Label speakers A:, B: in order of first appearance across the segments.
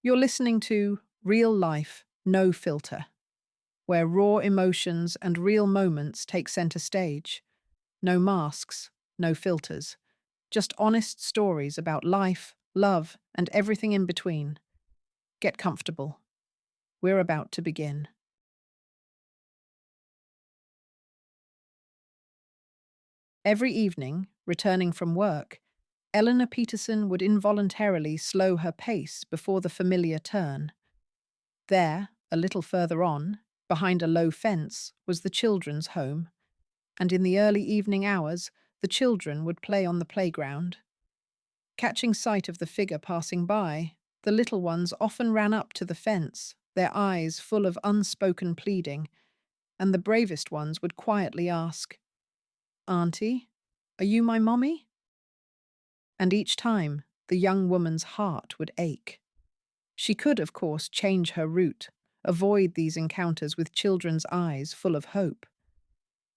A: You're listening to Real Life, No Filter, where raw emotions and real moments take center stage. No masks, no filters. Just honest stories about life, love, and everything in between. Get comfortable. We're about to begin. Every evening, returning from work, Eleanor Peterson would involuntarily slow her pace before the familiar turn. There, a little further on, behind a low fence, was the children's home, and in the early evening hours, the children would play on the playground. Catching sight of the figure passing by, the little ones often ran up to the fence, their eyes full of unspoken pleading, and the bravest ones would quietly ask, "Auntie, are you my mommy?" And each time, the young woman's heart would ache. She could, of course, change her route, avoid these encounters with children's eyes full of hope.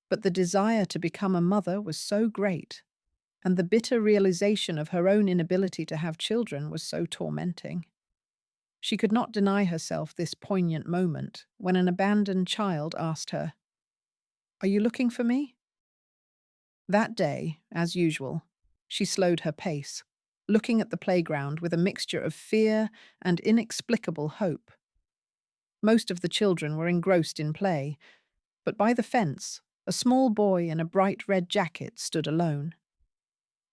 A: But the desire to become a mother was so great, and the bitter realization of her own inability to have children was so tormenting. She could not deny herself this poignant moment when an abandoned child asked her, "Are you looking for me?" That day, as usual, she slowed her pace, looking at the playground with a mixture of fear and inexplicable hope. Most of the children were engrossed in play, but by the fence, a small boy in a bright red jacket stood alone.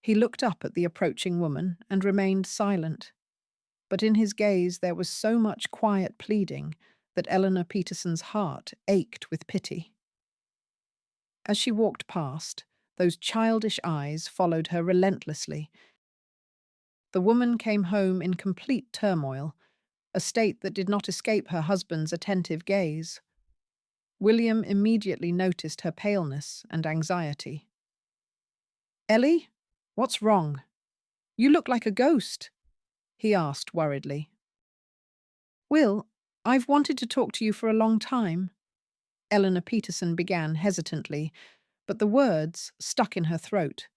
A: He looked up at the approaching woman and remained silent, but in his gaze there was so much quiet pleading that Eleanor Peterson's heart ached with pity. As she walked past, those childish eyes followed her relentlessly. The woman came home in complete turmoil, a state that did not escape her husband's attentive gaze. William immediately noticed her paleness and anxiety. "Ellie, what's wrong? You look like a ghost," he asked worriedly. "Will, I've wanted to talk to you for a long time," Eleanor Peterson began hesitantly, but the words stuck in her throat.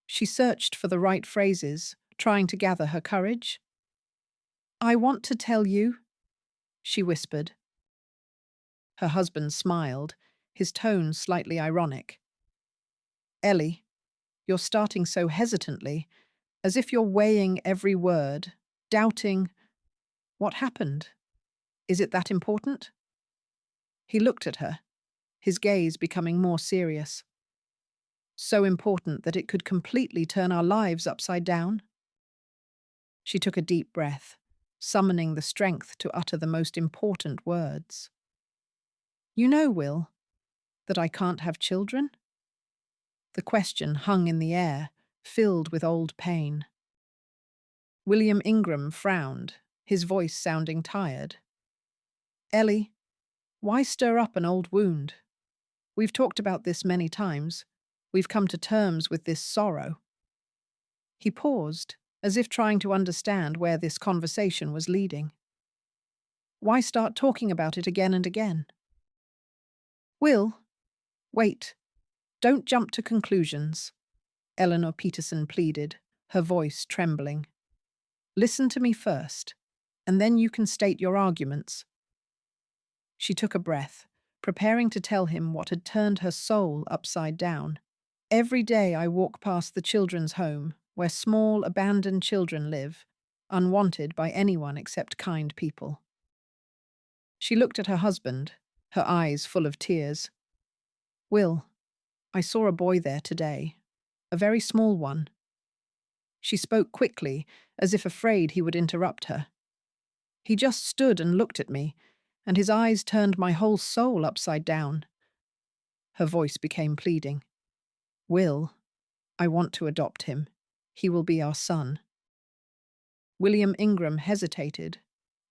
A: She searched for the right phrases, trying to gather her courage. "I want to tell you," she whispered. Her husband smiled, his tone slightly ironic. "Ellie, you're starting so hesitantly, as if you're weighing every word, doubting. What happened? Is it that important?" He looked at her, his gaze becoming more serious. "So important that it could completely turn our lives upside down?" She took a deep breath, summoning the strength to utter the most important words. "You know, Will, that I can't have children?" The question hung in the air, filled with old pain. William Ingram frowned, his voice sounding tired. "Ellie, why stir up an old wound? We've talked about this many times. We've come to terms with this sorrow." He paused, as if trying to understand where this conversation was leading. Why start talking about it again and again? "Will, wait. Don't jump to conclusions," Eleanor Peterson pleaded, her voice trembling. "Listen to me first, and then you can state your arguments." She took a breath, preparing to tell him what had turned her soul upside down. "Every day I walk past the children's home, where small, abandoned children live, unwanted by anyone except kind people." She looked at her husband, her eyes full of tears. "Will, I saw a boy there today, a very small one." She spoke quickly, as if afraid he would interrupt her. "He just stood and looked at me, and his eyes turned my whole soul upside down." Her voice became pleading. "Will, I want to adopt him. He will be our son." William Ingram hesitated,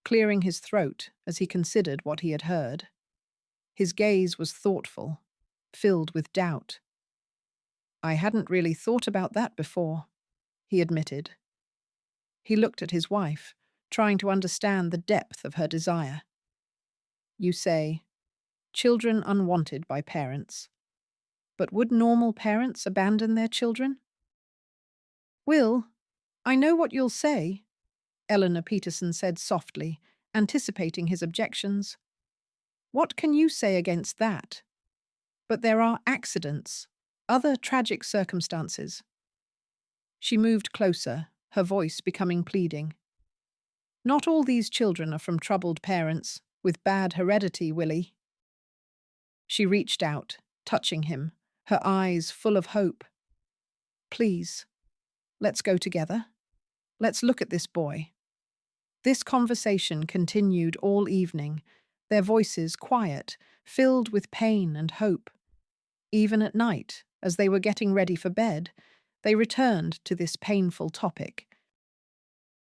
A: clearing his throat as he considered what he had heard. His gaze was thoughtful, filled with doubt. "I hadn't really thought about that before," he admitted. He looked at his wife, trying to understand the depth of her desire. "You say, children unwanted by parents. But would normal parents abandon their children?" "Will, I know what you'll say. Eleanor Peterson said softly, anticipating his objections. What can you say against that? But there are accidents, other tragic circumstances. She moved closer, her voice becoming pleading. Not all these children are from troubled parents, with bad heredity, Willie. She reached out, touching him, her eyes full of hope. Please, let's go together. Let's look at this boy. This conversation continued all evening, their voices quiet, filled with pain and hope. Even at night, as they were getting ready for bed, they returned to this painful topic.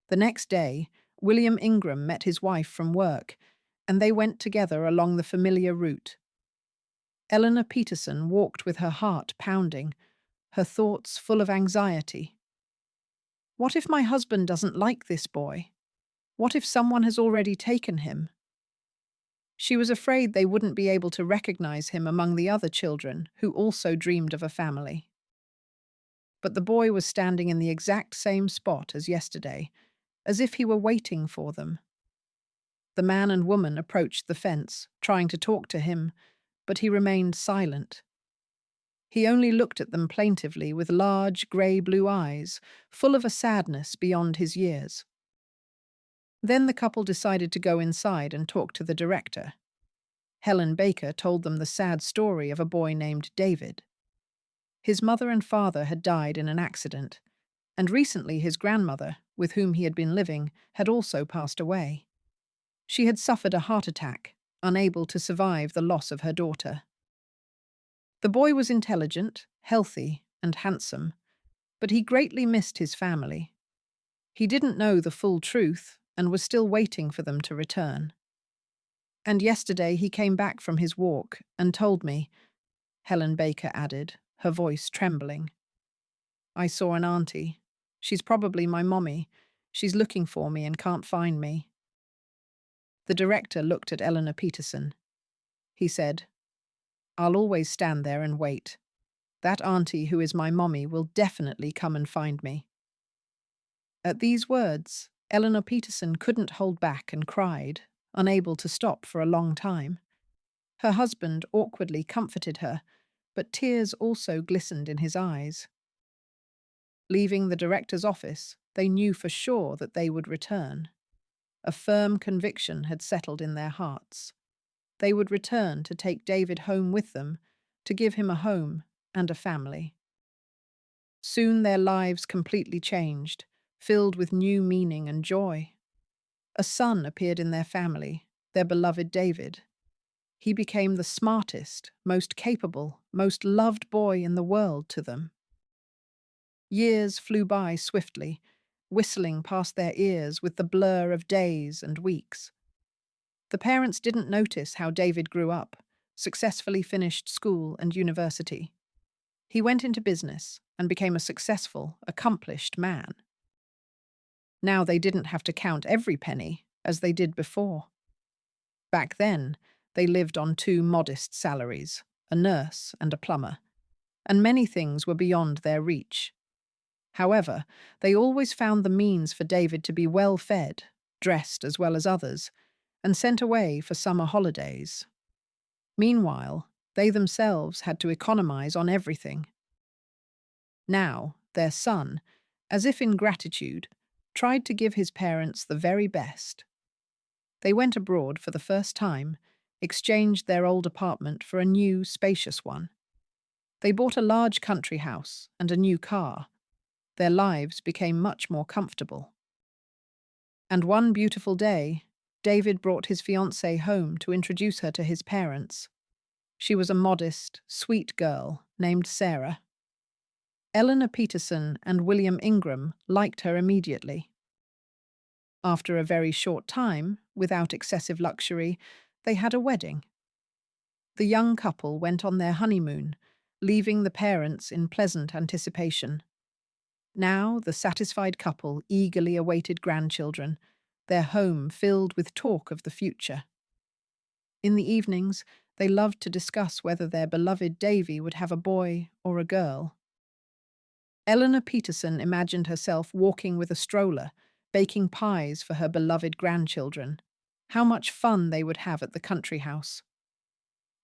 A: The next day, William Ingram met his wife from work, and they went together along the familiar route. Eleanor Peterson walked with her heart pounding, her thoughts full of anxiety. What if my husband doesn't like this boy? What if someone has already taken him? She was afraid they wouldn't be able to recognize him among the other children who also dreamed of a family. But the boy was standing in the exact same spot as yesterday, as if he were waiting for them. The man and woman approached the fence, trying to talk to him, but he remained silent. He only looked at them plaintively with large, grey-blue eyes, full of a sadness beyond his years. Then the couple decided to go inside and talk to the director. Helen Baker told them the sad story of a boy named David. His mother and father had died in an accident, and recently his grandmother, with whom he had been living, had also passed away. She had suffered a heart attack, unable to survive the loss of her daughter. The boy was intelligent, healthy, and handsome, but he greatly missed his family. He didn't know the full truth and was still waiting for them to return. And yesterday he came back from his walk and told me, Helen Baker added, her voice trembling. I saw an auntie. She's probably my mommy. She's looking for me and can't find me. The director looked at Eleanor Peterson. He said, I'll always stand there and wait. That auntie who is my mommy will definitely come and find me. At these words, Eleanor Peterson couldn't hold back and cried, unable to stop for a long time. Her husband awkwardly comforted her, but tears also glistened in his eyes. Leaving the director's office, they knew for sure that they would return. A firm conviction had settled in their hearts. They would return to take David home with them, to give him a home and a family. Soon their lives completely changed, filled with new meaning and joy. A son appeared in their family, their beloved David. He became the smartest, most capable, most loved boy in the world to them. Years flew by swiftly, whistling past their ears with the blur of days and weeks. The parents didn't notice how David grew up, successfully finished school and university. He went into business and became a successful, accomplished man. Now they didn't have to count every penny, as they did before. Back then, they lived on two modest salaries, a nurse and a plumber, and many things were beyond their reach. However, they always found the means for David to be well fed, dressed as well as others, and sent away for summer holidays. Meanwhile, they themselves had to economize on everything. Now, their son, as if in gratitude, tried to give his parents the very best. They went abroad for the first time, exchanged their old apartment for a new, spacious one. They bought a large country house and a new car. Their lives became much more comfortable. And one beautiful day, David brought his fiancée home to introduce her to his parents. She was a modest, sweet girl named Sarah. Eleanor Peterson and William Ingram liked her immediately. After a very short time, without excessive luxury, they had a wedding. The young couple went on their honeymoon, leaving the parents in pleasant anticipation. Now the satisfied couple eagerly awaited grandchildren, their home filled with talk of the future. In the evenings, they loved to discuss whether their beloved Davy would have a boy or a girl. Eleanor Peterson imagined herself walking with a stroller, baking pies for her beloved grandchildren. How much fun they would have at the country house.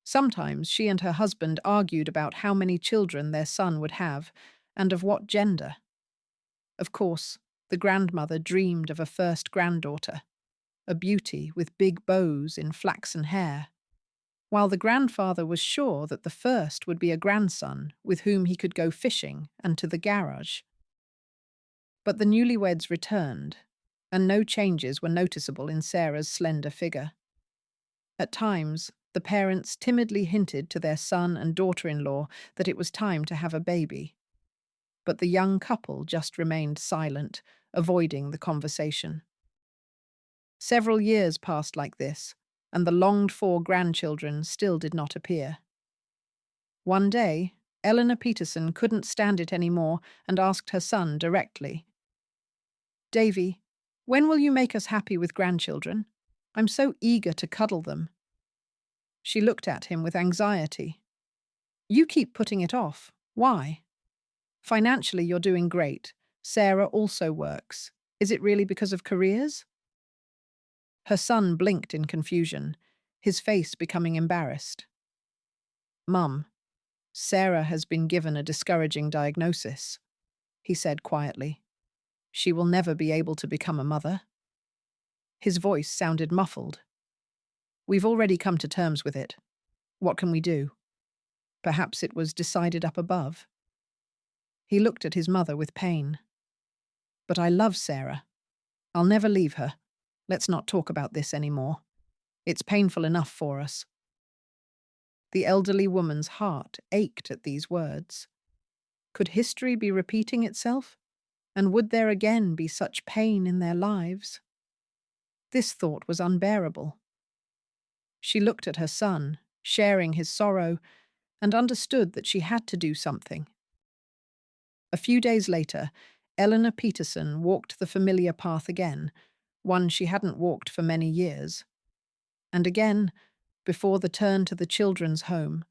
A: Sometimes she and her husband argued about how many children their son would have and of what gender. Of course, the grandmother dreamed of a first granddaughter, a beauty with big bows in flaxen hair, while the grandfather was sure that the first would be a grandson with whom he could go fishing and to the garage. But the newlyweds returned, and no changes were noticeable in Sarah's slender figure. At times, the parents timidly hinted to their son and daughter-in-law that it was time to have a baby. But the young couple just remained silent, avoiding the conversation. Several years passed like this, and the longed-for grandchildren still did not appear. One day, Eleanor Peterson couldn't stand it anymore and asked her son directly, "Davy, when will you make us happy with grandchildren? I'm so eager to cuddle them." She looked at him with anxiety. "You keep putting it off. Why? Financially, you're doing great. Sarah also works. Is it really because of careers?" Her son blinked in confusion, his face becoming embarrassed. "Mum, Sarah has been given a discouraging diagnosis," he said quietly. "She will never be able to become a mother." His voice sounded muffled. "We've already come to terms with it. What can we do? Perhaps it was decided up above." He looked at his mother with pain. "But I love Sarah. I'll never leave her. Let's not talk about this anymore. It's painful enough for us." The elderly woman's heart ached at these words. Could history be repeating itself? And would there again be such pain in their lives? This thought was unbearable. She looked at her son, sharing his sorrow, and understood that she had to do something. A few days later, Eleanor Peterson walked the familiar path again, one she hadn't walked for many years. And again, before the turn to the children's home,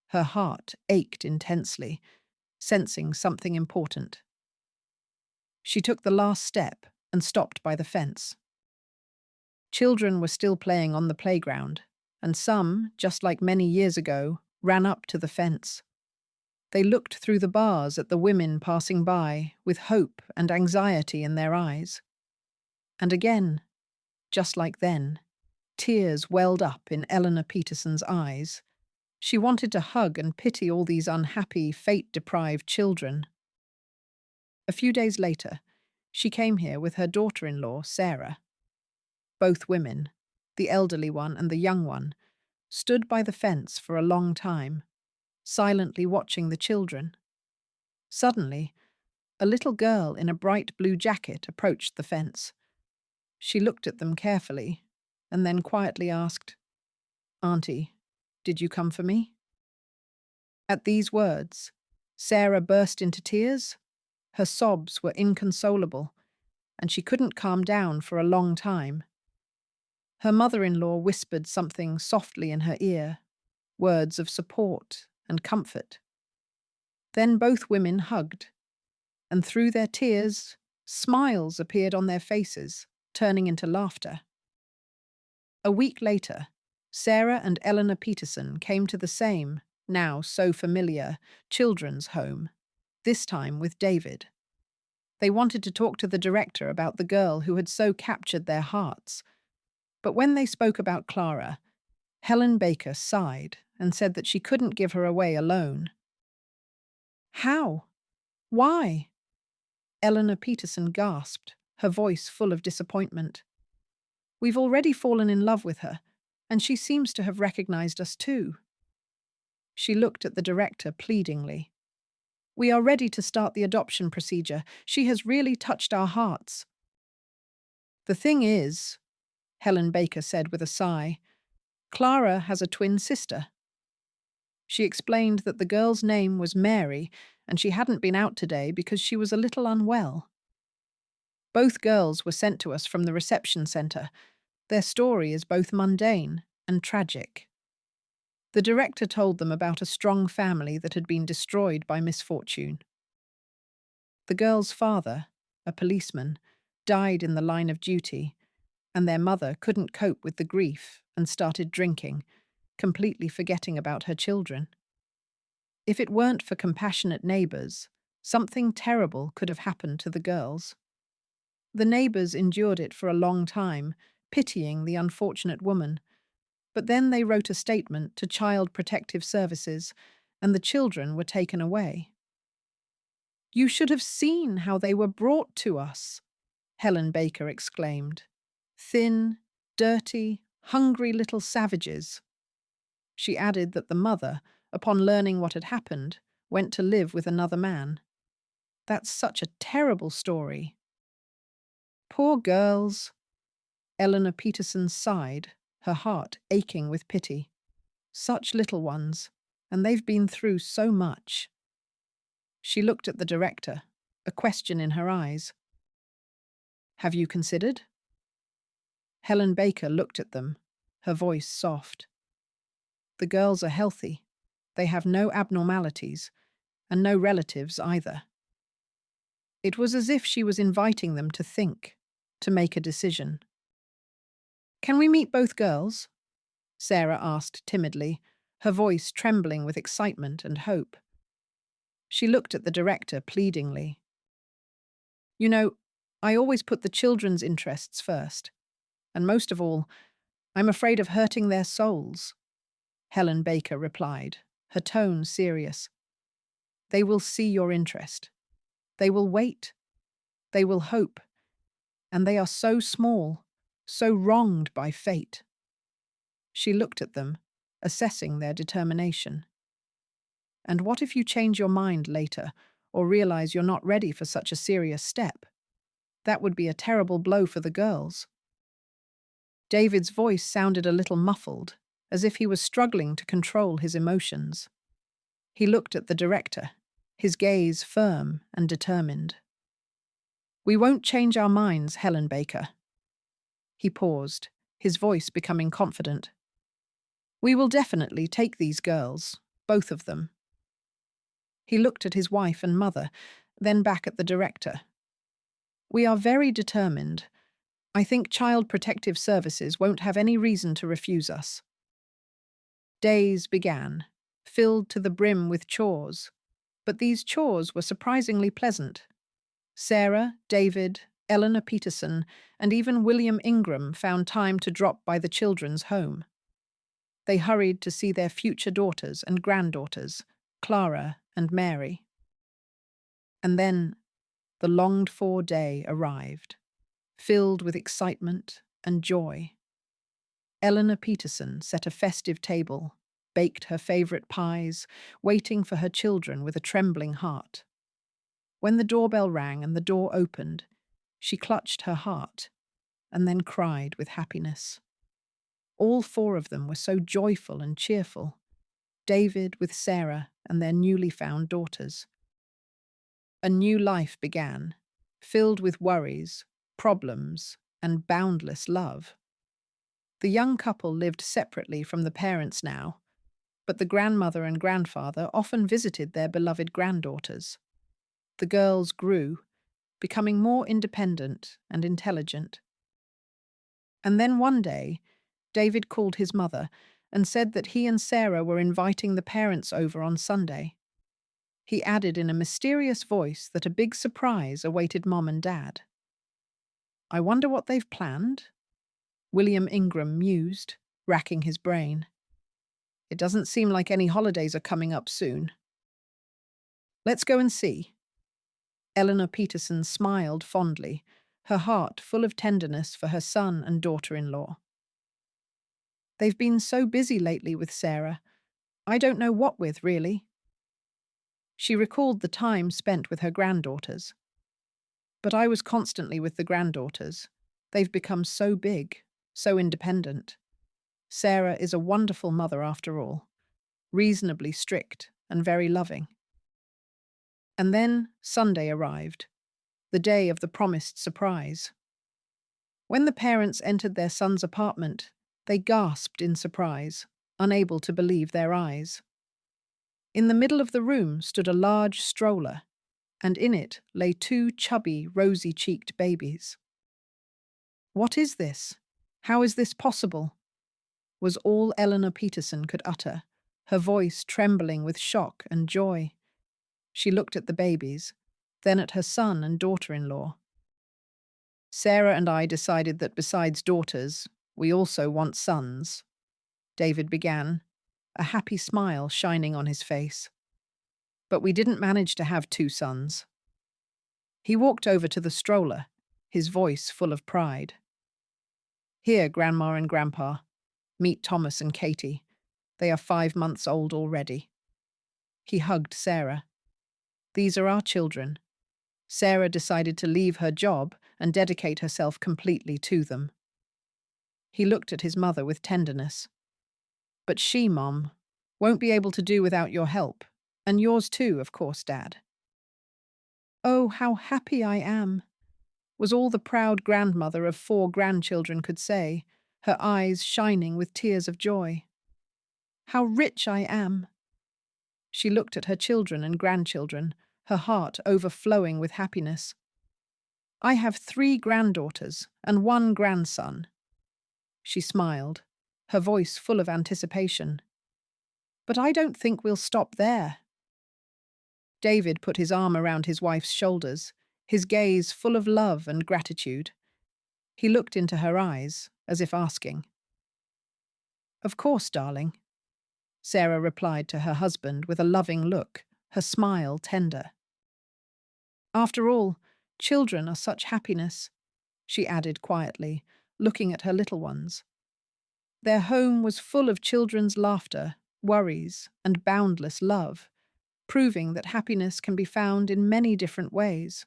A: her heart ached intensely, sensing something important. She took the last step and stopped by the fence. Children were still playing on the playground, and some, just like many years ago, ran up to the fence. They looked through the bars at the women passing by with hope and anxiety in their eyes. And again, just like then, tears welled up in Eleanor Peterson's eyes. She wanted to hug and pity all these unhappy, fate-deprived children. A few days later, she came here with her daughter-in-law, Sarah. Both women, the elderly one and the young one, stood by the fence for a long time, silently watching the children. Suddenly, a little girl in a bright blue jacket approached the fence. She looked at them carefully, and then quietly asked, "Auntie, did you come for me?" At these words, Sarah burst into tears. Her sobs were inconsolable, and she couldn't calm down for a long time. Her mother-in-law whispered something softly in her ear, words of support and comfort. Then both women hugged, and through their tears, smiles appeared on their faces, turning into laughter. A week later, Sarah and Eleanor Peterson came to the same, now so familiar, children's home, this time with David. They wanted to talk to the director about the girl who had so captured their hearts. But when they spoke about Clara, Helen Baker sighed and said that she couldn't give her away alone. "How? Why?" Eleanor Peterson gasped, her voice full of disappointment. "We've already fallen in love with her, and she seems to have recognized us too." She looked at the director pleadingly. "We are ready to start the adoption procedure. She has really touched our hearts." "The thing is," Helen Baker said with a sigh, "Clara has a twin sister." She explained that the girl's name was Mary, and she hadn't been out today because she was a little unwell. Both girls were sent to us from the reception center. Their story is both mundane and tragic. The director told them about a strong family that had been destroyed by misfortune. The girl's father, a policeman, died in the line of duty, and their mother couldn't cope with the grief and started drinking, completely forgetting about her children. If it weren't for compassionate neighbors, something terrible could have happened to the girls. The neighbors endured it for a long time, pitying the unfortunate woman, but then they wrote a statement to Child Protective Services, and the children were taken away. "You should have seen how they were brought to us," Helen Baker exclaimed. "Thin, dirty, hungry little savages." She added that the mother, upon learning what had happened, went to live with another man. "That's such a terrible story." "Poor girls." Eleanor Peterson sighed, her heart aching with pity. "Such little ones, and they've been through so much." She looked at the director, a question in her eyes. "Have you considered?" Helen Baker looked at them, her voice soft. "The girls are healthy. They have no abnormalities, and no relatives either." It was as if she was inviting them to think, to make a decision. "Can we meet both girls?" Sarah asked timidly, her voice trembling with excitement and hope. She looked at the director pleadingly. "You know, I always put the children's interests first. And most of all, I'm afraid of hurting their souls," Helen Baker replied, her tone serious. "They will see your interest. They will wait. They will hope. And they are so small, so wronged by fate." She looked at them, assessing their determination. "And what if you change your mind later, or realize you're not ready for such a serious step? That would be a terrible blow for the girls." David's voice sounded a little muffled, as if he was struggling to control his emotions. He looked at the director, his gaze firm and determined. "We won't change our minds, Helen Baker." He paused, his voice becoming confident. "We will definitely take these girls, both of them." He looked at his wife and mother, then back at the director. "We are very determined. I think Child Protective Services won't have any reason to refuse us." Days began, filled to the brim with chores, but these chores were surprisingly pleasant. Sarah, David, Eleanor Peterson, and even William Ingram found time to drop by the children's home. They hurried to see their future daughters and granddaughters, Clara and Mary. And then the longed-for day arrived, filled with excitement and joy. Eleanor Peterson set a festive table, baked her favorite pies, waiting for her children with a trembling heart. When the doorbell rang and the door opened, she clutched her heart and then cried with happiness. All four of them were so joyful and cheerful, David with Sarah and their newly found daughters. A new life began, filled with worries, problems, and boundless love. The young couple lived separately from the parents now, but the grandmother and grandfather often visited their beloved granddaughters. The girls grew, becoming more independent and intelligent. And then one day, David called his mother and said that he and Sarah were inviting the parents over on Sunday. He added in a mysterious voice that a big surprise awaited Mom and Dad. "I wonder what they've planned?" William Ingram mused, racking his brain. "It doesn't seem like any holidays are coming up soon." "Let's go and see." Eleanor Peterson smiled fondly, her heart full of tenderness for her son and daughter-in-law. "They've been so busy lately with Sarah. I don't know what with, really." She recalled the time spent with her granddaughters. "But I was constantly with the granddaughters. They've become so big, so independent. Sarah is a wonderful mother after all, reasonably strict and very loving." And then Sunday arrived, the day of the promised surprise. When the parents entered their son's apartment, they gasped in surprise, unable to believe their eyes. In the middle of the room stood a large stroller, and in it lay two chubby, rosy-cheeked babies. What is this? How is this possible? Was all Eleanor Peterson could utter, her voice trembling with shock and joy. She looked at the babies, then at her son and daughter-in-law. Sarah and I decided that besides daughters, we also want sons, David began, a happy smile shining on his face. But we didn't manage to have two sons. He walked over to the stroller, his voice full of pride. Here, Grandma and Grandpa, meet Thomas and Katie. They are 5 months old already. He hugged Sarah. These are our children. Sarah decided to leave her job and dedicate herself completely to them. He looked at his mother with tenderness. But she, Mom, won't be able to do without your help. And yours too, of course, Dad. Oh, how happy I am, was all the proud grandmother of 4 grandchildren could say, her eyes shining with tears of joy. How rich I am! She looked at her children and grandchildren, her heart overflowing with happiness. I have 3 granddaughters and 1 grandson. She smiled, her voice full of anticipation. But I don't think we'll stop there. David put his arm around his wife's shoulders, his gaze full of love and gratitude. He looked into her eyes, as if asking. Of course, darling. Sarah replied to her husband with a loving look, her smile tender. After all, children are such happiness, she added quietly, looking at her little ones. Their home was full of children's laughter, worries, and boundless love, proving that happiness can be found in many different ways.